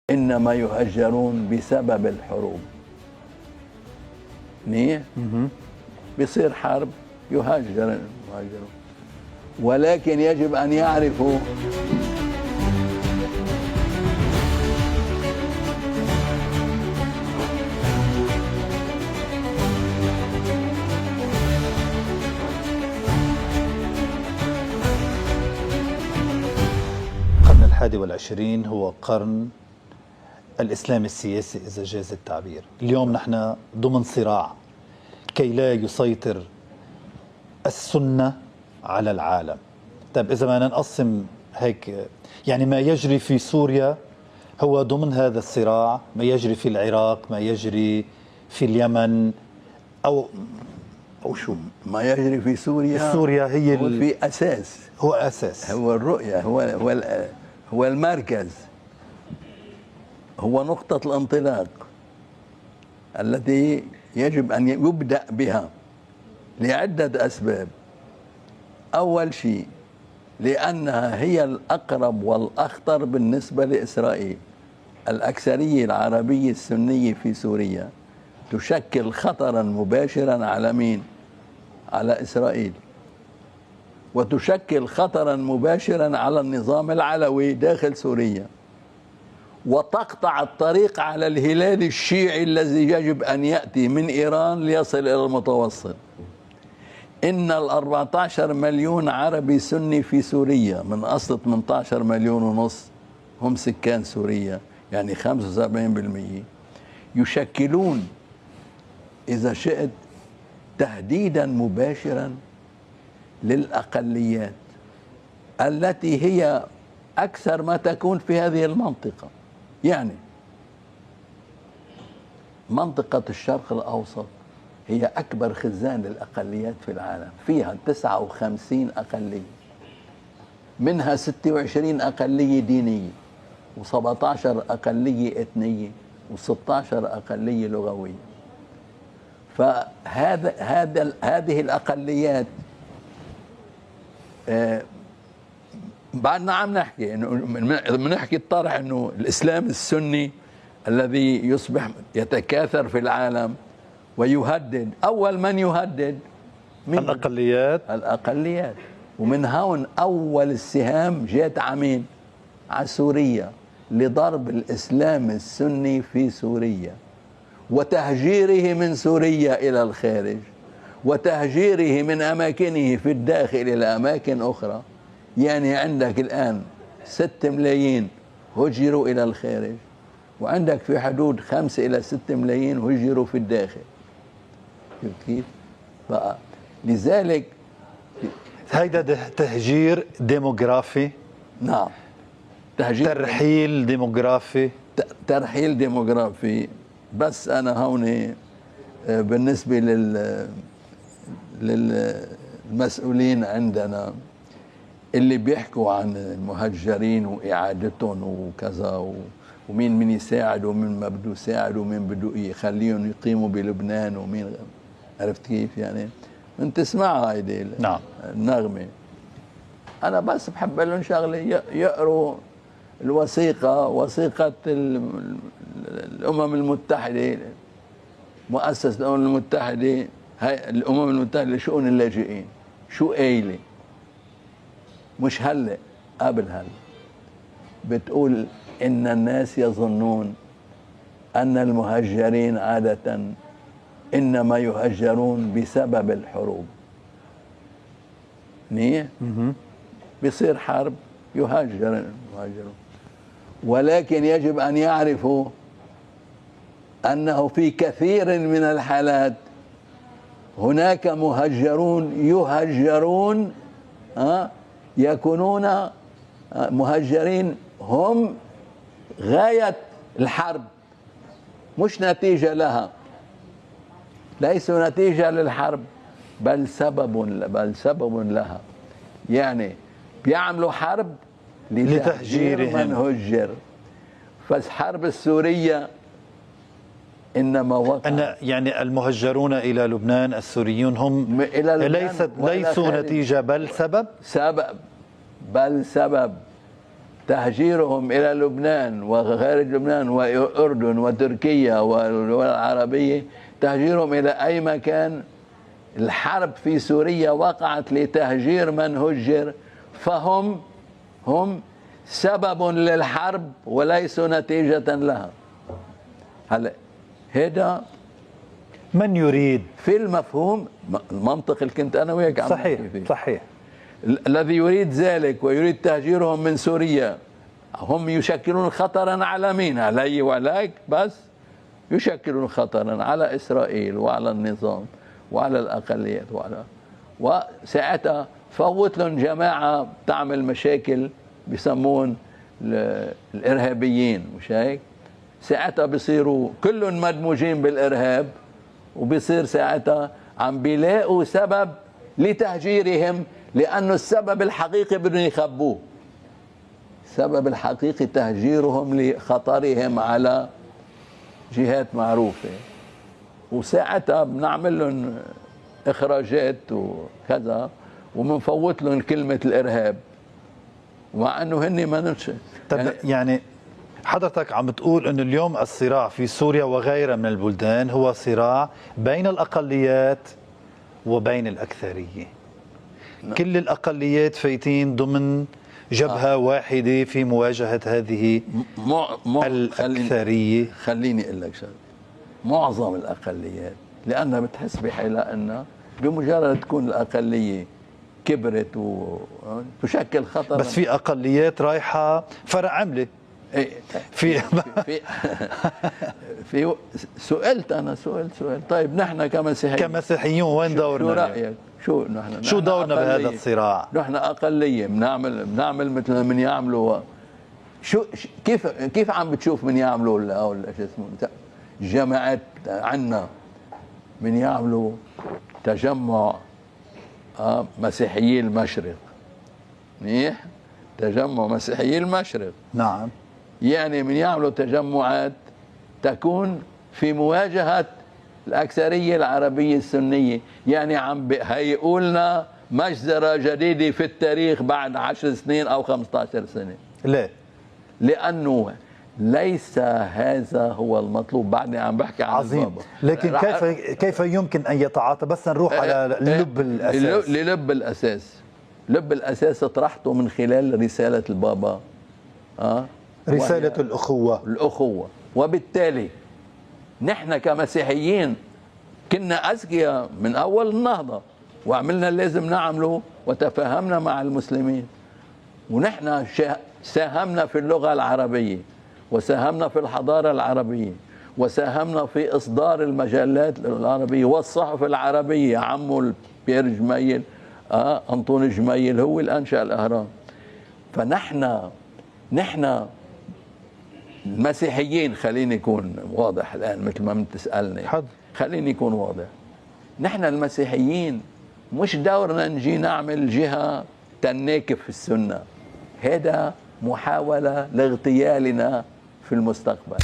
إنما يهجرون بسبب الحروب. منيح؟ بيصير حرب يهاجر المهاجرون، ولكن يجب أن يعرفوا القرن الحادي والعشرين هو قرن الإسلام السياسي إذا جاز التعبير. اليوم نحن ضمن صراع كي لا يسيطر السنة على العالم. طيب إذا ما نقسم هيك، يعني ما يجري في سوريا هو ضمن هذا الصراع، ما يجري في العراق، ما يجري في اليمن، أو شو؟ ما يجري في سوريا. سوريا هي هو في أساس، هو أساس، هو الرؤية، هو المركز، هو نقطة الانطلاق التي يجب أن يبدأ بها لعدة أسباب. أول شيء لأنها هي الأقرب والأخطر بالنسبة لإسرائيل. الأكثرية العربية السنية في سوريا تشكل خطرا مباشرا على مين؟ على إسرائيل، وتشكل خطرا مباشرا على النظام العلوي داخل سوريا، وتقطع الطريق على الهلال الشيعي الذي يجب أن يأتي من إيران ليصل إلى المتوسط. إن 14 مليون عربي سني في سوريا من أصل 18 مليون ونص هم سكان سوريا، يعني 75%، يشكلون إذا شئت تهديدا مباشرا للأقليات التي هي أكثر ما تكون في هذه المنطقة. يعني منطقة الشرق الأوسط هي أكبر خزان للأقليات في العالم، فيها 59 أقلية، منها 26 أقلية دينية، و17 أقلية إثنية، و16 أقلية لغوية. هذه الأقليات بعدنا عم نحكي انه بنحكي الطرح انه الاسلام السني الذي يصبح يتكاثر في العالم ويهدد، اول من يهدد الاقليات. ومن هون اول السهام جاءت عمين على سوريا لضرب الاسلام السني في سوريا وتهجيره من سوريا الى الخارج، وتهجيره من اماكنه في الداخل الى اماكن اخرى. يعني عندك الآن 6 ملايين هجروا إلى الخارج، وعندك في حدود 5 إلى 6 ملايين هجروا في الداخل. كيف؟ لذلك هيدا تهجير ديموغرافي. نعم، ترحيل ديموغرافي. ترحيل ديموغرافي. بس أنا هون بالنسبة للمسؤولين عندنا اللي بيحكوا عن المهجرين وإعادتهم وكذا، ومين من يساعد ومين ما بده يساعد ومين بده يخليهم يقيموا بلبنان ومين، عرفت كيف؟ يعني انت تسمعها هيدي نعم النغمة. أنا بس بحب لهم شغلة، يقروا الوثيقة، وثيقة الأمم المتحدة، مؤسسة الأمم المتحدة، هاي الأمم المتحدة لشؤون اللاجئين، شو قايلة؟ مش هلا، قبل هلا، بتقول إن الناس يظنون أن المهجرين عادة إنما يهجرون بسبب الحروب. منيح؟ بيصير حرب يهاجر المهاجرون، ولكن يجب أن يعرفوا أنه في كثير من الحالات هناك مهجرون يهجرون يكونون مهجرين هم غاية الحرب، مش نتيجة لها، ليسوا نتيجة للحرب، بل سبب لها. يعني بيعملوا حرب لتهجير من هجر. فالحرب السورية إنما وقع يعني المهجرون إلى لبنان السوريون هم ليسوا نتيجة بل سبب. تهجيرهم إلى لبنان وخارج لبنان والأردن وتركيا والدول العربية، تهجيرهم إلى أي مكان. الحرب في سوريا وقعت لتهجير من هجر، فهم سبب للحرب وليسوا نتيجة لها. هلا هذا من يريد في المفهوم المنطق اللي كنت أنا وياك عم صحيح نحكي فيه. صحيح. الذي يريد ذلك ويريد تهجيرهم من سوريا هم يشكلون خطرا على مين؟ علي وعليك بس؟ يشكلون خطرا على إسرائيل وعلى النظام وعلى الأقليات وساعتها فوت لهم جماعة تعمل مشاكل بيسمون الإرهابيين، مش هيك؟ ساعتها بيصيروا كلهم مدموجين بالإرهاب، وبيصير ساعتها عم بيلاقوا سبب لتهجيرهم، لأنه السبب الحقيقي بدهم يخبوه. السبب الحقيقي تهجيرهم لخطرهم على جهات معروفة، وساعتها بنعمل لهم إخراجات وكذا وبنفوت لهم كلمة الإرهاب، مع أنه هن ما نمشي. يعني حضرتك عم بتقول أنه اليوم الصراع في سوريا وغيرها من البلدان هو صراع بين الأقليات وبين الأكثرية. كل الأقليات فايتين ضمن جبهة واحدة في مواجهة هذه الأكثرية. خليني أقول لك شغله، معظم الأقليات لأنها بتحس بحالها أنها بمجرد تكون الأقلية كبرت وتشكل خطر. بس في أقليات رايحة فرع عملة. في في سؤال طيب نحن كمسيحيين وين دورنا؟ شو رأيك؟ شو دورنا بهذا الصراع؟ نحن أقلية بنعمل مثل ما من يعملوا. كيف عم بتشوف من يعملوا أو شو اسمه جماعات عنا من يعملوا تجمع مسيحيي المشرق؟ منيح، تجمع مسيحيي المشرق. نعم. يعني من يعملوا تجمعات تكون في مواجهة الأكثرية العربية السنية، يعني عم هيقوا لنا مجزرة جديدة في التاريخ بعد 10 سنين أو 15 سنة. ليه؟ لأنه ليس هذا هو المطلوب. بعدني عم بحكي عن عظيم البابا. لكن كيف يمكن أن يتعاطى؟ بس نروح على لب الأساس. للب الأساس. لب الأساس طرحته من خلال رسالة البابا، رسالة الأخوة. وبالتالي نحن كمسيحيين كنا أذكياء من أول النهضة وعملنا اللازم نعمله وتفاهمنا مع المسلمين، ونحن ساهمنا في اللغة العربية وساهمنا في الحضارة العربية وساهمنا في إصدار المجلات العربية والصحف العربية. عمو بيير جميل أنطون جميل هو اللي أنشأ الأهرام. فنحن المسيحيين، خليني يكون واضح الآن مثل ما بتسألني، خليني يكون واضح. نحن المسيحيين مش دورنا نجي نعمل جهة تناكف في السنة، هذا محاولة لاغتيالنا في المستقبل.